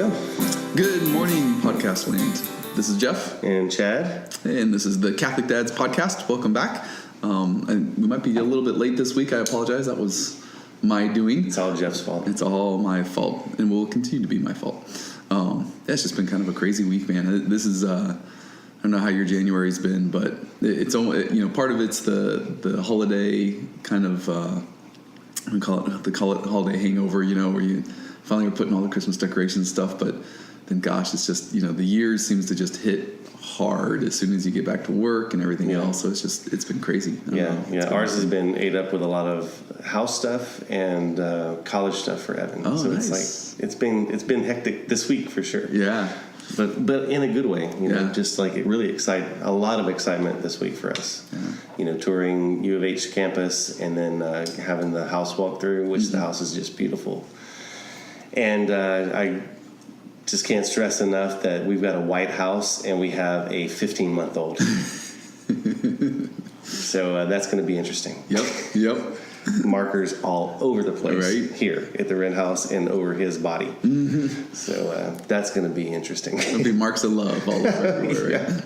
go. Good morning, podcast land. This is Jeff. And Chad. And this is the Catholic Dads podcast. Welcome back. And we might be a little bit late this week. I apologize. That was my doing. It's all Jeff's fault. It's all my fault, and will continue to be my fault. It's just been kind of a crazy week, man. This is I don't know how your January's been, but it's only, part of it's the holiday kind of we call it holiday hangover, where you finally are putting all the Christmas decorations and stuff, but then gosh, it's just the year seems to just hit hard as soon as you get back to work and everything else. So it's been crazy. Ours has been ate up with a lot of house stuff and college stuff for Evan. So nice. It's like it's been hectic this week for sure. Yeah. But in a good way, just like it really a lot of excitement this week for us. Yeah. Touring U of H campus and then having the house walkthrough, which the house is just beautiful. And I just can't stress enough that we've got a white house and we have a 15-month-old. So that's going to be interesting. Yep. Markers all over the place here at the red house and over his body. Mm-hmm. So that's going to be interesting. It'll be marks of love all over everywhere.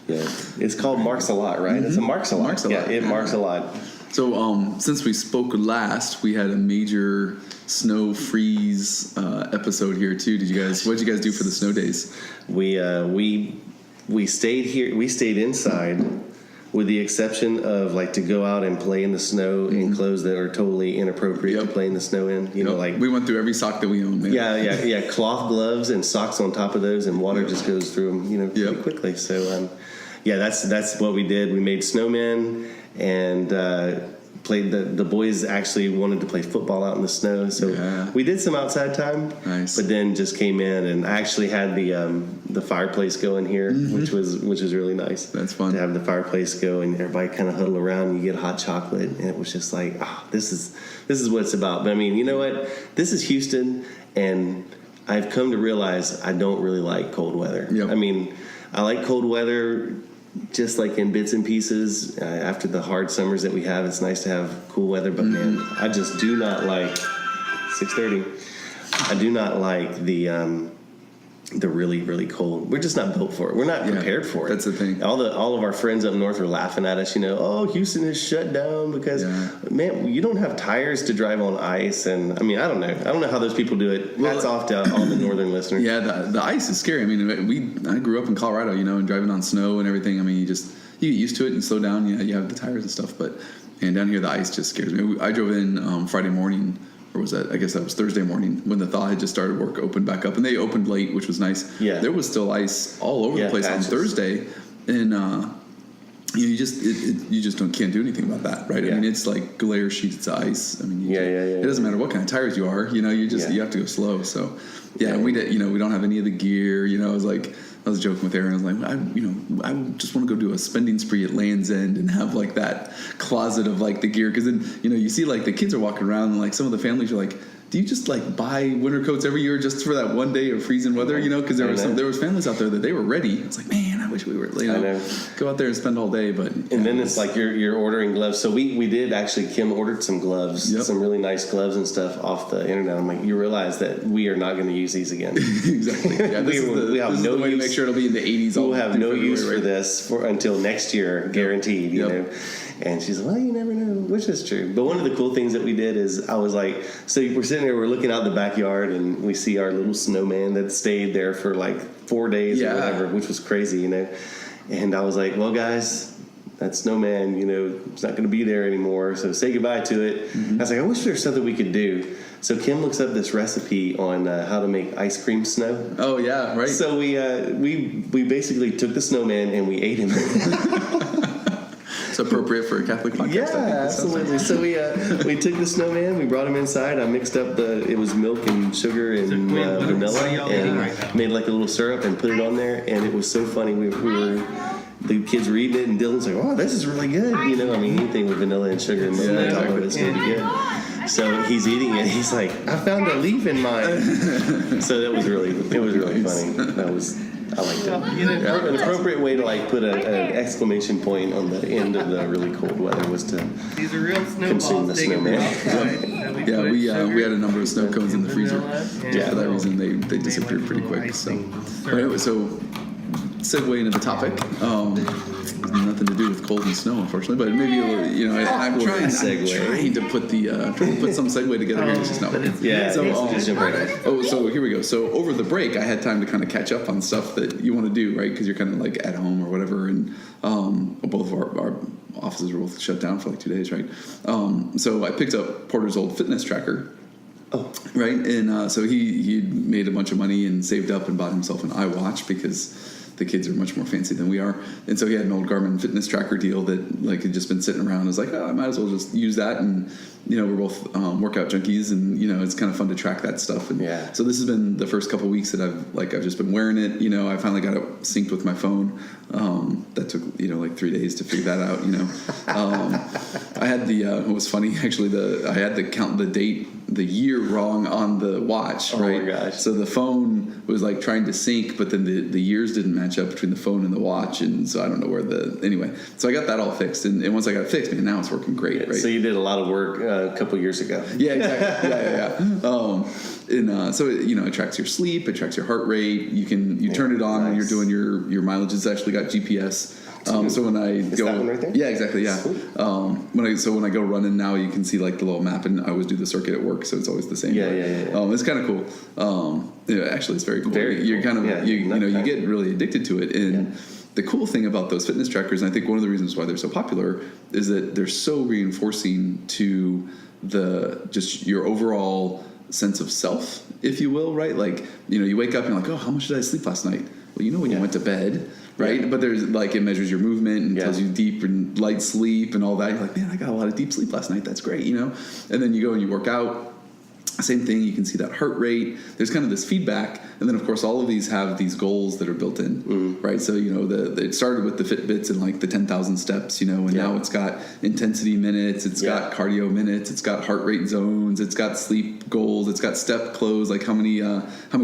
Yeah. It's called Marks a Lot, right? Mm-hmm. It's a Marks a Lot. It marks a lot. So since we spoke last, we had a major snow freeze episode here too. What did you guys do for the snow days? We stayed here. We stayed inside, with the exception of to go out and play in the snow in clothes that are totally inappropriate to play in the snow in. We went through every sock that we own. Man. Yeah. Cloth gloves and socks on top of those, and water just goes through them, pretty quickly. So that's what we did. We made snowmen and played. The boys actually wanted to play football out in the snow, so we did some outside time. Nice. But then just came in, and I actually had the fireplace going here, which was really nice. That's fun to have the fireplace go, and everybody kind of huddle around, and you get hot chocolate, and it was just like, this is what it's about. But I mean, you know what? This is Houston, and I've come to realize I don't really like cold weather. Yep. I mean, I like cold weather. Just like in bits and pieces, after the hard summers that we have, it's nice to have cool weather. But man, I just do not like 6:30. I do not like the really, really cold. We're just not built for it. We're not prepared for it. That's the thing. All of our friends up north are laughing at us. Oh, Houston is shut down because man, you don't have tires to drive on ice. And I mean, I don't know how those people do it. Hats off to all the northern listeners. Yeah, the ice is scary. I mean, I grew up in Colorado, and driving on snow and everything. I mean, you get used to it and slow down. You have the tires and stuff, and down here the ice just scares me. I drove in Friday morning. Or was that? I guess that was Thursday morning when the thaw had just started. Work opened back up, and they opened late, which was nice. Yeah, there was still ice all over the place patches. On Thursday, and you just can't do anything about that, right? Yeah. I mean, it's like glare sheets of ice. I mean, it doesn't matter what kind of tires you are. You have to go slow. So we did. We don't have any of the gear. I was joking with Aaron. I was like, I just want to go do a spending spree at Land's End and have that closet of the gear. Because then, you see the kids are walking around and some of the families are like, do you just buy winter coats every year just for that one day of freezing weather? Because there was families out there that they were ready. It's like, man, I wish we were. Go out there and spend all day. But then it's like you're ordering gloves. So we did actually. Kim ordered some gloves, some really nice gloves and stuff off the internet. I'm like, you realize that we are not going to use these again. Exactly. Yeah, we have no use. To make sure it'll be in the 80s. We'll have no use for this until next year, guaranteed. You know. And she's like, well, you never know, which is true. But one of the cool things that we did is I was like, so we're sitting there, we're looking out the backyard, and we see our little snowman that stayed there for 4 days or whatever, which was crazy, And I was like, well, guys, that snowman, it's not going to be there anymore, so say goodbye to it. Mm-hmm. I was like, I wish there was something we could do. So Kim looks up this recipe on how to make ice cream snow. Oh, yeah, right. So we basically took the snowman and we ate him. It's appropriate for a Catholic podcast. Yeah, absolutely. So we took the snowman, we brought him inside. I mixed up it was milk and sugar and vanilla, and made a little syrup and put it on there. And it was so funny. The kids were eating it, and Dylan's like, "Oh, this is really good." Anything with vanilla and sugar and milk on top of it's gonna be good. So he's eating it. He's like, "I found a leaf in mine." So it was really funny. I like that. An appropriate way to like put an exclamation point on the end of the really cold weather was to These are real consume the snowman. Yeah, we had a number of snow cones in the freezer. Yeah, for that reason they disappeared pretty quick. So, but anyway, so segue into the topic. Nothing to do with cold and snow, unfortunately, but maybe I'm trying to put some segue together here. It's just not working. Yeah. So here we go. So over the break, I had time to kind of catch up on stuff that you want to do, right? Because you're kind of like at home or whatever, and both of our offices were both shut down for like 2 days, right? So I picked up Porter's old fitness tracker. Oh. Right, and so he made a bunch of money and saved up and bought himself an iWatch because the kids are much more fancy than we are, and so he had an old Garmin fitness tracker deal that like had just been sitting around. I was like, I might as well just use that, and we're both workout junkies, and it's kind of fun to track that stuff. And so this has been the first couple weeks that I've just been wearing it. I finally got it synced with my phone. That took like 3 days to figure that out. I had it was funny actually. I had to count the date, the year wrong on the watch. Right? Oh my gosh! So the phone was like trying to sync, but then the years didn't match up between the phone and the watch, and so I don't know where anyway. So I got that all fixed, and once I got it fixed, man, now it's working great. Right? So you did a lot of work a couple years ago. Yeah, exactly. Yeah. So it tracks your sleep, it tracks your heart rate. You turn it on when you're doing your mileage. It's actually got GPS. So when I go, that one right there? Yeah, exactly. Yeah. When I go running now, you can see like the little map, and I always do the circuit at work, so it's always the same. Yeah. It's kind of cool. Actually, it's very cool. You're kind of you get really addicted to it, and the cool thing about those fitness trackers, and I think one of the reasons why they're so popular, is that they're so reinforcing to just your overall sense of self, if you will, right? Like you wake up and you're like, oh, how much did I sleep last night? Well, when you went to bed. Right, but there's like it measures your movement and tells you deep and light sleep and all that. You're like, man, I got a lot of deep sleep last night. That's great, And then you go and you work out. Same thing. You can see that heart rate. There's kind of this feedback, and then of course all of these have these goals that are built in, right? So it started with the Fitbits and like the 10,000 steps, and now it's got intensity minutes, it's got cardio minutes, it's got heart rate zones, it's got sleep goals, it's got step close, like how many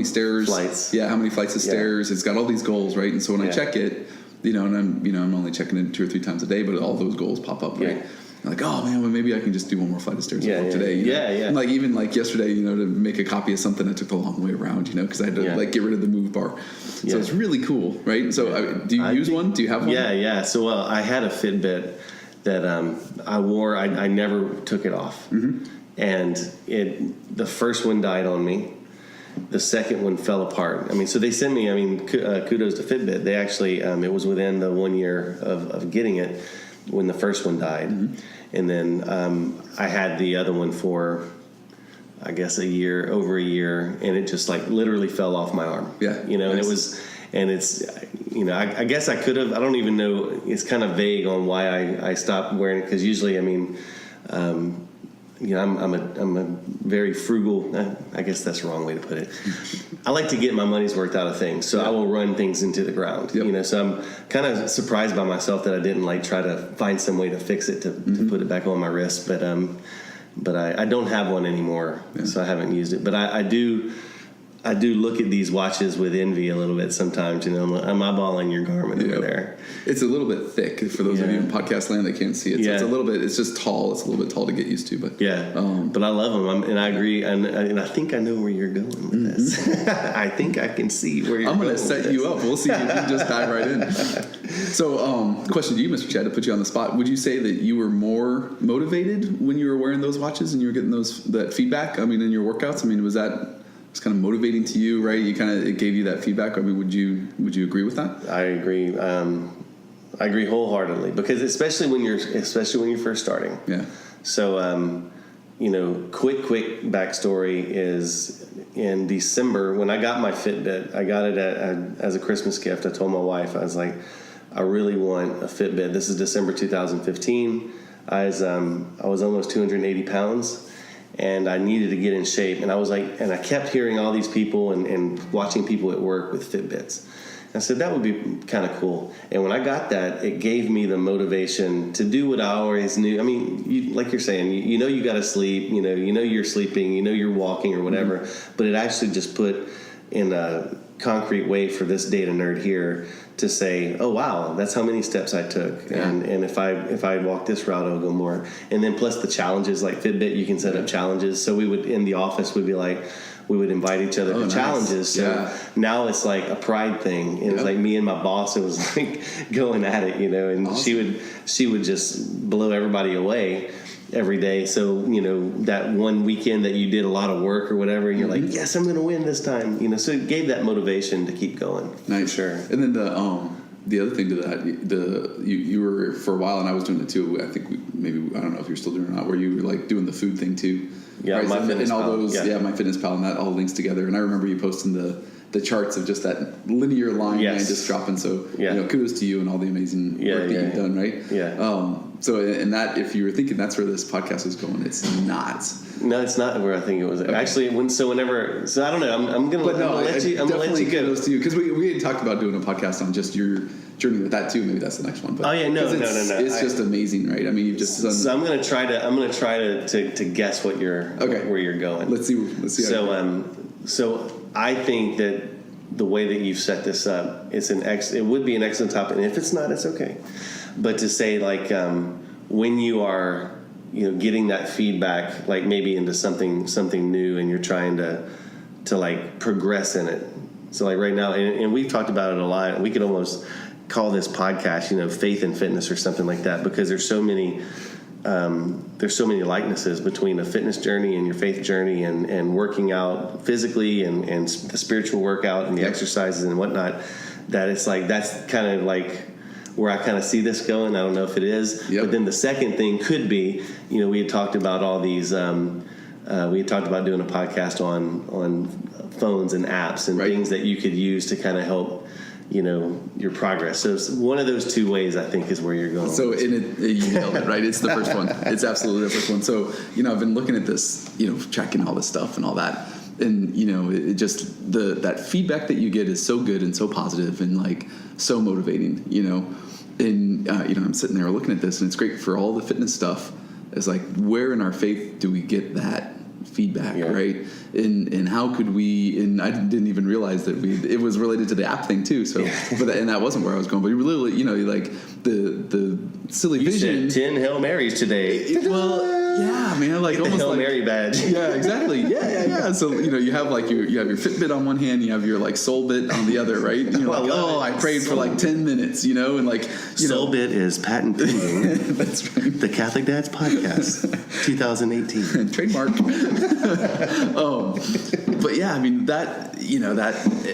stairs, flights, how many flights of stairs. It's got all these goals, right? And so when I check it, and I'm only checking it 2 or 3 times a day, but all those goals pop up, right? I'm like, oh man, well maybe I can just do one more flight of stairs today. And like even like yesterday, to make a copy of something, I took the long way around, because I had to like get rid of the move bar. So it's really cool, right? So do you use one? Do you have one? Yeah. So I had a Fitbit that I wore. I never took it off, and the first one died on me. The second one fell apart. So they sent me. Kudos to Fitbit. They actually it was within the 1 year of getting it when the first one died, and then I had the other one for I guess over a year, and it just like literally fell off my arm. And it was, and it's I guess I could have. I don't even know. It's kind of vague on why I stopped wearing it, because usually I'm a very frugal. I guess that's the wrong way to put it. I like to get my money's worth out of things, so I will run things into the ground. So I'm kind of surprised by myself that I didn't like try to find some way to fix it to put it back on my wrist. But I don't have one anymore, so I haven't used it. But I do look at these watches with envy a little bit sometimes. I'm eyeballing your Garmin over there. It's a little bit thick for those of you in podcast land that can't see it. So it's a little bit. It's just tall. It's a little bit tall to get used to. But but I love them, and I agree. And I think I know where you're going with this. I think I can see where you're. I'm going to set you up. We'll see if you can just dive right in. So, question to you, Mr. Chad, to put you on the spot. Would you say that you were more motivated when you were wearing those watches and you were getting that feedback? In your workouts. Was that? It's kind of motivating to you, right? It gave you that feedback. Would you agree with that? I agree. I agree wholeheartedly, because especially when you're first starting. Yeah. So quick backstory is in December when I got my Fitbit. I got it as a Christmas gift. I told my wife, I was like, I really want a Fitbit. This is December 2015. I was almost 280 pounds. And I needed to get in shape. And I was like, and I kept hearing all these people and watching people at work with Fitbits. I said, that would be kind of cool. And when I got that, it gave me the motivation to do what I always knew. Like you're saying, you got to sleep, you know you're sleeping, you're walking or whatever. But it actually just put in concrete way for this data nerd here to say, oh wow, that's how many steps I took, and if I walk this route, I'll go more. And then plus the challenges, like Fitbit, you can set up challenges. So we would, in the office, we would invite each other to challenges. So now it's like a pride thing, and it's like me and my boss. It was like going at it, and awesome. she would just blow everybody away every day. So, that one weekend that you did a lot of work or whatever, and you're like, yes, I'm going to win this time. So it gave that motivation to keep going. Nice. For sure. And then the other thing to that, you were for a while, and I was doing it too. I think I don't know if you're still doing it or not, where you were like doing the food thing too. Yeah, right? My Fitness Pal. My Fitness Pal, and that all links together. And I remember you posting the charts of just that linear line and just dropping. So kudos to you and all the amazing work that you've done, right? Yeah. So in that, if you were thinking that's where this podcast is going, it's not. No, it's not where I think it was. Okay. Actually, so I don't know. I'm gonna let you go. Kudos to you, because we had talked about doing a podcast on just your journey with that too. Maybe that's the next one. But no. It's just amazing, right? I mean, you've just done. So I'm gonna try to guess what where you're going. Let's see. So I think that the way that you've set this up, it would be an excellent topic, and if it's not, it's okay. But to say like when you are getting that feedback, like maybe into something new, and you're trying to like progress in it. So like right now, and we've talked about it a lot. We could almost call this podcast, faith and fitness or something like that, because there's so many likenesses between a fitness journey and your faith journey, and working out physically and the spiritual workout and the exercises and whatnot, that it's like that's kind of like where I kind of see this going. I don't know if it is, but then the second thing could be, we had talked about all these, we had talked about doing a podcast on phones and apps and things that you could use to kind of help, your progress. So it's one of those two ways, I think, is where you're going. So you nailed it, right? It's the first one. It's absolutely the first one. So, I've been looking at this, tracking all this stuff and all that. And, it just, that feedback that you get is so good and so positive and like so motivating, and, I'm sitting there looking at this, and it's great for all the fitness stuff. It's like, where in our faith do we get that feedback, right? And how could we? And I didn't even realize that it was related to the app thing too. So, and that wasn't where I was going. But literally, like the silly vision. Said 10 Hail Marys today. Like get the almost Hail like, Mary badge. Yeah, exactly. Yeah. So you have like you have your Fitbit on one hand, you have your like SoulBit on the on the other, right? And you're like, I prayed for like 10 minutes, and like SoulBit is patent pending. That's right. The Catholic Dads Podcast, 2018 trademark. But yeah, I mean that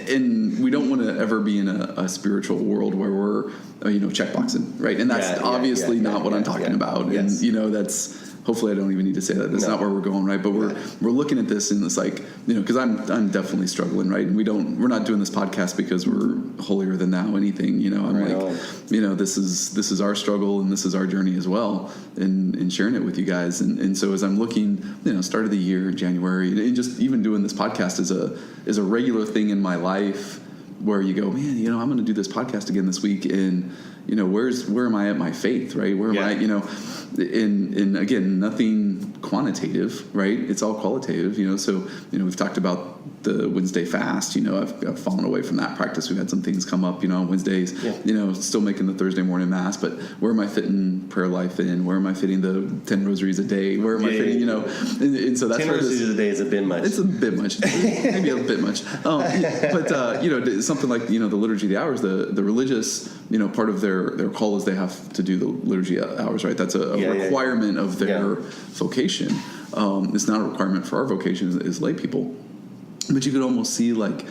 and we don't want to ever be in a spiritual world where we're checkboxing, right? And that's obviously not what I'm talking about. Yes. And that's. Hopefully, I don't even need to say that. That's not where we're going, right? But we're looking at this, and it's like, because I'm definitely struggling, right? And we're not doing this podcast because we're holier than thou anything. This is our struggle, and this is our journey as well, and sharing it with you guys. And so as I'm looking, start of the year, January, and just even doing this podcast is a regular thing in my life, where you go, man, I'm going to do this podcast again this week, and where am I at my faith, right? Where am I, in again, nothing quantitative, right? It's all qualitative, so, we've talked about the Wednesday fast, I've fallen away from that practice. We've had some things come up, on Wednesdays, still making the Thursday morning mass, but where am I fitting prayer life in? Where am I fitting the 10 rosaries a day? Where am I fitting, and so that's 10 rosaries a day is a bit much. It's a bit much, maybe a bit much. But something like, the liturgy of the hours, the religious, part of their call is they have to do the liturgy hours, right? That's a requirement of their vocation. It's not a requirement for our vocation as lay people. But you could almost see, like,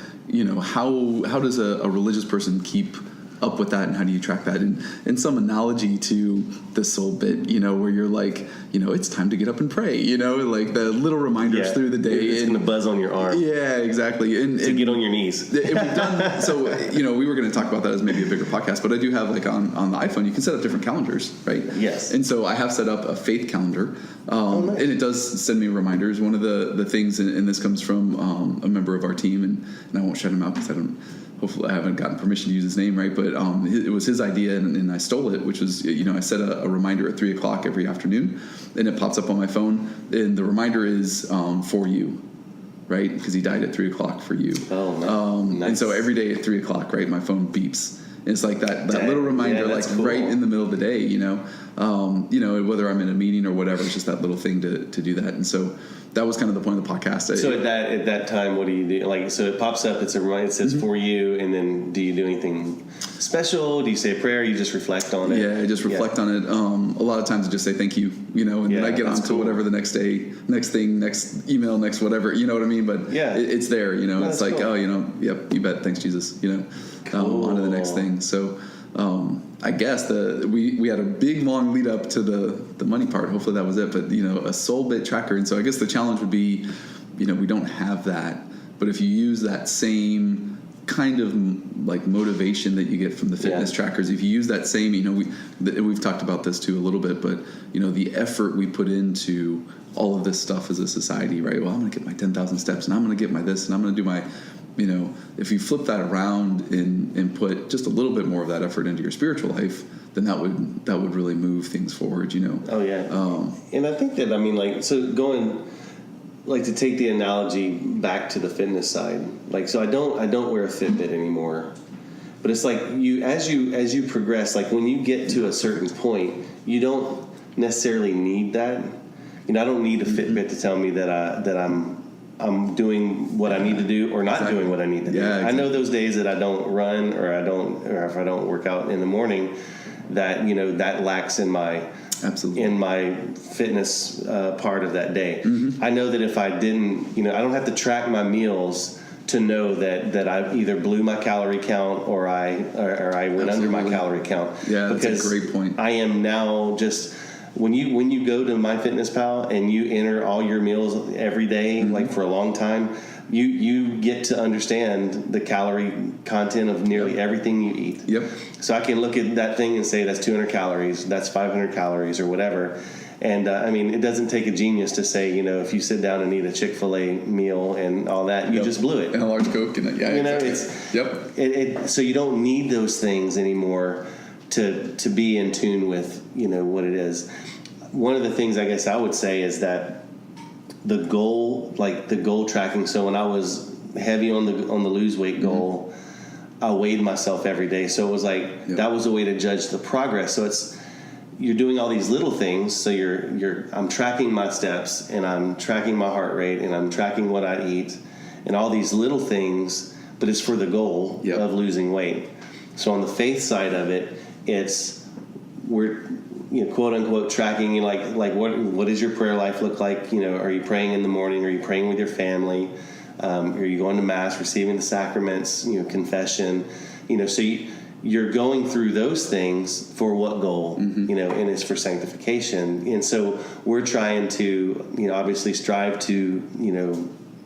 how does a religious person keep up with that, and how do you track that? And some analogy to the SoulBit, where you're like, it's time to get up and pray, like the little reminders through the day. It's going to buzz on your arm. Yeah, exactly. And get on your knees. We've done, so, we were going to talk about that as maybe a bigger podcast, but I do have, like, on the iPhone, you can set up different calendars, right? Yes. And so I have set up a faith calendar, nice. And it does send me reminders. One of the things, and this comes from a member of our team, and I won't shout him out because hopefully I haven't gotten permission to use his name, right? But it was his idea, and I stole it, which was, I set a reminder at 3:00 every afternoon, and it pops up on my phone, and the reminder is for you. right? Because he died at 3:00 for you. Oh, man. Nice. And so every day at 3:00, right, my phone beeps. It's like that little reminder, like cool. right in the middle of the day, whether I'm in a meeting or whatever, it's just that little thing to do that. And so that was kind of the point of the podcast. So at that time, what do you do? Like, so it pops up, it's a reminder, it says for you, and then do you do anything special? Do you say a prayer? You just reflect on it? Yeah, I just reflect on it. A lot of times I just say thank you, and then I get on to whatever the next day, next thing, next email, next whatever, you know what I mean? But it's there, it's like, cool. Yep, you bet, thanks Jesus, cool. On to the next thing. So I guess we had a big long lead up to the money part. Hopefully that was it. But a SoulBit tracker, and so I guess the challenge would be, we don't have that. But if you use that same kind of like motivation that you get from the fitness trackers, if you use that same, we've talked about this too a little bit, but the effort we put into all of this stuff as a society, right? Well, I'm going to get my 10,000 steps, and I'm going to get my this, and I'm going to do my. If you flip that around and put just a little bit more of that effort into your spiritual life, then that would really move things forward, Oh yeah. And I think that going to take the analogy back to the fitness side, so I don't wear a Fitbit anymore, but it's like as you progress, like when you get to a certain point, you don't necessarily need that. I don't need a Fitbit to tell me that I'm doing what I need to do or not doing what I need to do. Exactly. I know those days that I don't run or if I don't work out in the morning, that that lacks in my fitness part of that day. Mm-hmm. I know that if I didn't, I don't have to track my meals to know that I either blew my calorie count or I went under my calorie count. Yeah, that's a great point. I am now just. When you go to MyFitnessPal and you enter all your meals every day, like for a long time, you get to understand the calorie content of nearly everything you eat. Yep. So I can look at that thing and say that's 200 calories, that's 500 calories, or whatever. And it doesn't take a genius to say, if you sit down and eat a Chick-fil-A meal and all that, you just blew it. And a large Coke, and so you don't need those things anymore to be in tune with what it is. One of the things I guess I would say is that the goal tracking. So when I was heavy on the lose weight goal, I weighed myself every day. So it was like that was a way to judge the progress. So you're doing all these little things. So I'm tracking my steps, and I'm tracking my heart rate, and I'm tracking what I eat, and all these little things. But it's for the goal of losing weight. So on the faith side of it, we're quote unquote tracking like what does your prayer life look like? Are you praying in the morning? Are you praying with your family? Are you going to mass, receiving the sacraments? Confession. So you're going through those things for what goal? And it's for sanctification. And so we're trying to obviously strive to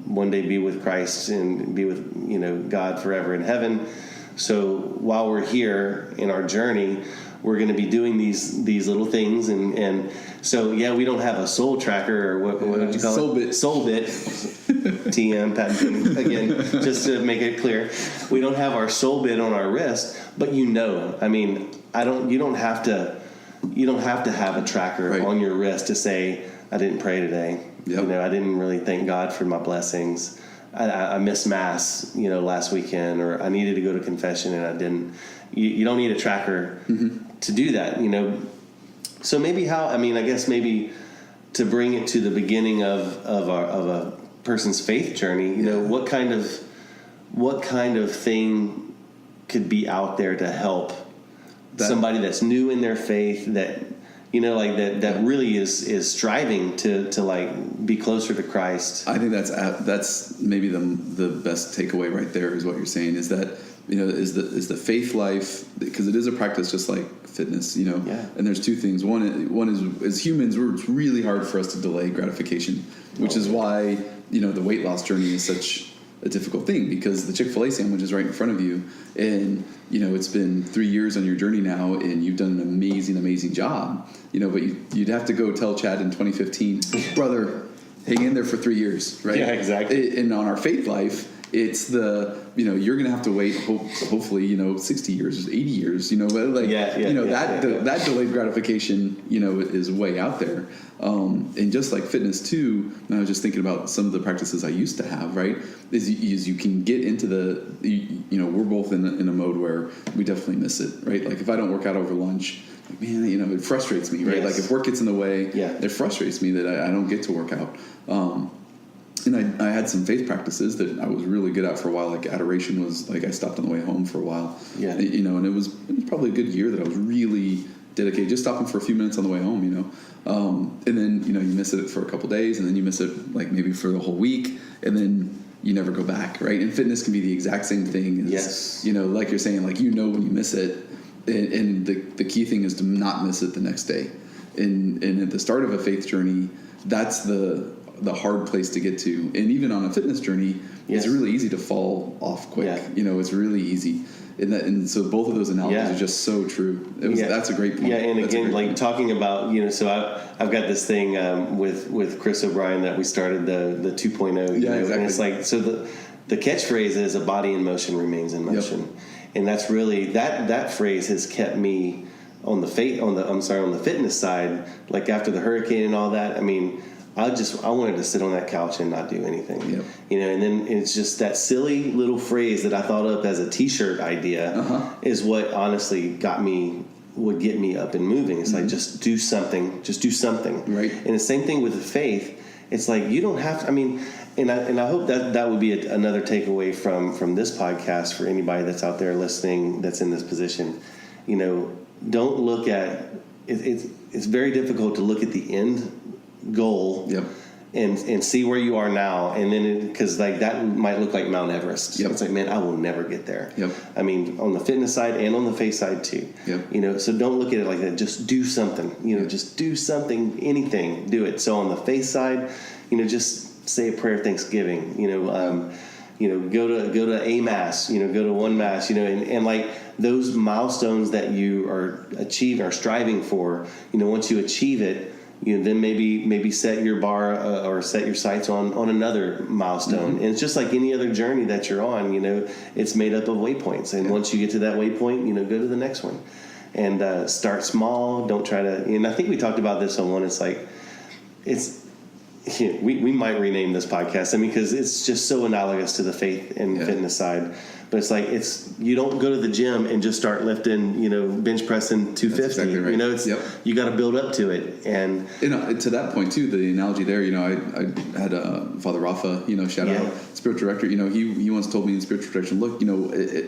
one day be with Christ and be with God forever in heaven. So while we're here in our journey, we're going to be doing these little things, and so we don't have a soul tracker or what would you call it? SoulBit. TM patent again, just to make it clear, we don't have our SoulBit on our wrist, but you don't have to have a tracker on your wrist to say I didn't pray today. Yep. I didn't really thank God for my blessings. I missed mass, last weekend, or I needed to go to confession and I didn't. You don't need a tracker to do that, So maybe I guess maybe to bring it to the beginning of a person's faith journey, what kind of thing could be out there to help somebody that's new in their faith that that really is striving to be closer to Christ. I think that's maybe the best takeaway right there is what you're saying is that is the faith life, because it is a practice just like fitness, and there's two things. One is as humans, it's really hard for us to delay gratification, which is why the weight loss journey is such a difficult thing, because the Chick-fil-A sandwich is right in front of you, and it's been 3 years on your journey now, and you've done an amazing job, but you'd have to go tell Chad in 2015, brother, hang in there for 3 years, right? Yeah, exactly. And on our faith life, It's you're going to have to wait, hopefully, 60 years, 80 years, but that delayed gratification, is way out there. And just like fitness too, and I was just thinking about some of the practices I used to have, right? Is you can get into we're both in a mode where we definitely miss it, right? Like if I don't work out over lunch, like, man, it frustrates me, right? Yes. Like if work gets in the way, it frustrates me that I don't get to work out. And I had some faith practices that I was really good at for a while. Like adoration was like I stopped on the way home for a while. Yeah. And it was probably a good year that I was really dedicated, just stopping for a few minutes on the way home. And then you miss it for a couple days, and then you miss it like maybe for the whole week, and then you never go back, right? And fitness can be the exact same thing. Yes. Like you're saying, like when you miss it, and the key thing is to not miss it the next day. And at the start of a faith journey, that's the hard place to get to. And even on a fitness journey, it's really easy to fall off quick. Yeah. It's really easy. And so both of those analogies are just so true. That's a great point. Yeah, and again, like talking about, so I've got this thing with Chris O'Brien that we started the 2.0. Yeah, exactly. And it's like, so the catchphrase is a body in motion remains in motion. Yep. And that's really, that phrase has kept me on the fitness side, like after the hurricane and all that. I mean, I wanted to sit on that couch and not do anything. Yep. And then it's just that silly little phrase that I thought up as a t-shirt idea is what honestly would get me up and moving. It's like, just do something. Right. And the same thing with the faith. It's like, you don't have to, and I hope that would be another takeaway from this podcast for anybody that's out there listening that's in this position. Don't look at, it's very difficult to look at the end goal and see where you are now, and then because like that might look like Mount Everest. It's like, man, I will never get there. On the fitness side and on the faith side too. So don't look at it like that. Just do something. Just do something. Anything, do it. So on the faith side, just say a prayer of thanksgiving. Go to a mass. Go to one mass. And like those milestones that you are striving for. Once you achieve it, then maybe set your bar or set your sights on another milestone. And it's just like any other journey that you're on. It's made up of waypoints, and once you get to that waypoint, go to the next one, and start small. Don't try to. And I think we talked about this on one. It's like we might rename this podcast. Because it's just so analogous to the faith and fitness side. But it's like you don't go to the gym and just start lifting, bench pressing 250. That's exactly right. You got to build up to it. And to that point too, the analogy there, I had Father Rafa, shout out, spiritual director. He once told me in spiritual direction, look,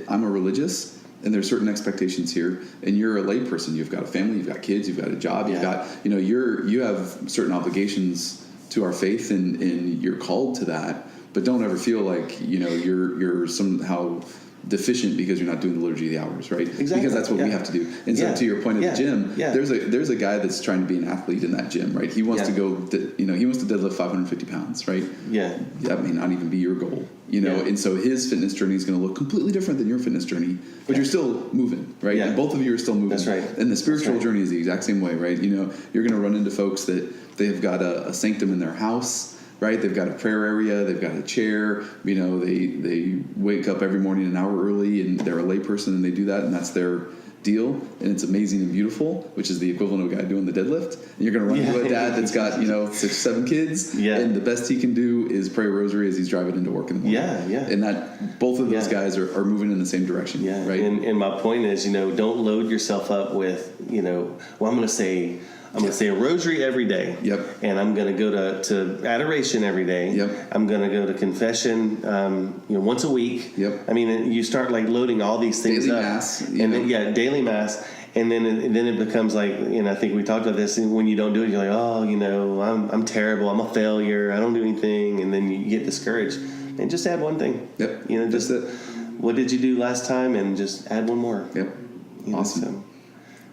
I'm a religious, and there's certain expectations here, and you're a lay person. You've got a family, you've got kids, you've got a job, you've got, you have certain obligations to our faith, and you're called to that. But don't ever feel like you're somehow deficient because you're not doing the liturgy of the hours, right? Exactly. Because that's what we have to do. And so to your point of the gym, there's a guy that's trying to be an athlete in that gym, right? He wants to go, he wants to deadlift 550 pounds, right? Yeah. That may not even be your goal, And so his fitness journey is going to look completely different than your fitness journey, but you're still moving, right? Yeah. And both of you are still moving. That's right. And the spiritual journey is the exact same way, right? You're going to run into folks that they've got a sanctum in their house. Right, they've got a prayer area, they've got a chair. They wake up every morning an hour early, and they're a layperson, and they do that, and that's their deal, and it's amazing and beautiful, which is the equivalent of a guy doing the deadlift. And you're going to run into a dad that's got 6, 7 kids, and the best he can do is pray a rosary as he's driving into work in the morning. And that both of those guys are moving in the same direction. Right. And my point is, don't load yourself up with, I'm going to say a rosary every day. Yep. And I'm going to go to adoration every day. Yep. I'm going to go to confession, once a week. Yep. You start like loading all these things daily up. Mass, and then daily mass. And then it becomes like, I think we talked about this. And when you don't do it, you're like, oh, I'm terrible. I'm a failure. I don't do anything. And then you get discouraged. And just add one thing. Yep. What did you do last time? And just add one more. Yep. Awesome.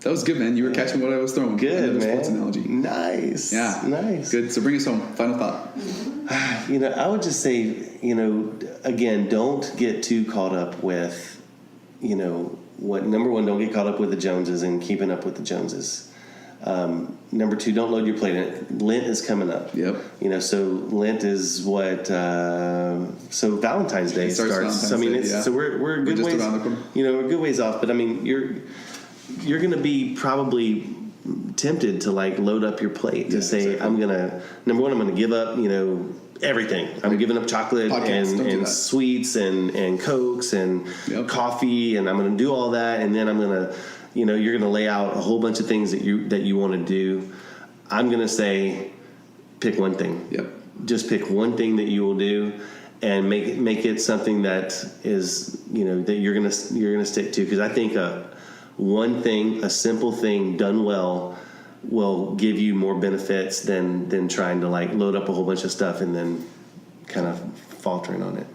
That was good, man. You were catching what I was throwing. Good, man. Sports analogy. Nice. Yeah. Nice. Good. So bring us home. Final thought. I would just say, again, don't get too caught up with, number one, don't get caught up with the Joneses and keeping up with the Joneses. Number 2, don't load your plate. Lent is coming up. Yep. So Lent is what? So Valentine's Day starts. So, so we're a good ways. We're a good ways off. But I mean, you're going to be probably tempted to like load up your plate to say, exactly. I'm gonna give up, everything. I'm giving up chocolate and sweets and Cokes and coffee, and I'm gonna do all that, and then I'm gonna, you're gonna lay out a whole bunch of things that you want to do. I'm gonna say, pick one thing. Yep. Just pick one thing that you will do, and make it something that is, that you're gonna stick to. Because I think one thing, a simple thing done well, will give you more benefits than trying to like load up a whole bunch of stuff and then kind of faltering on it.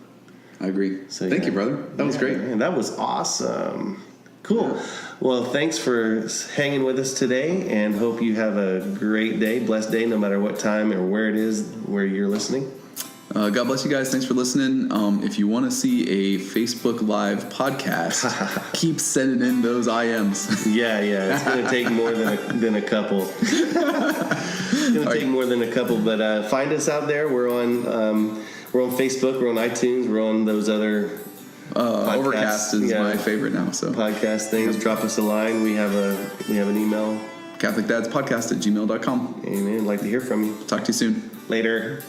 I agree. So thank you, brother. That was great. Man, that was awesome. Cool. Well, thanks for hanging with us today, and hope you have a great day, blessed day, no matter what time or where it is where you're listening. God bless you guys. Thanks for listening. If you want to see a Facebook Live podcast, keep sending in those IMs. Yeah. It's going to take more than a couple. It's going to take more than a couple. But find us out there. We're on Facebook. We're on iTunes. We're on those other Overcast is my favorite now. So podcast things. Drop us a line. We have an email. CatholicDadsPodcast@gmail.com. Amen. Like to hear from you. Talk to you soon. Later.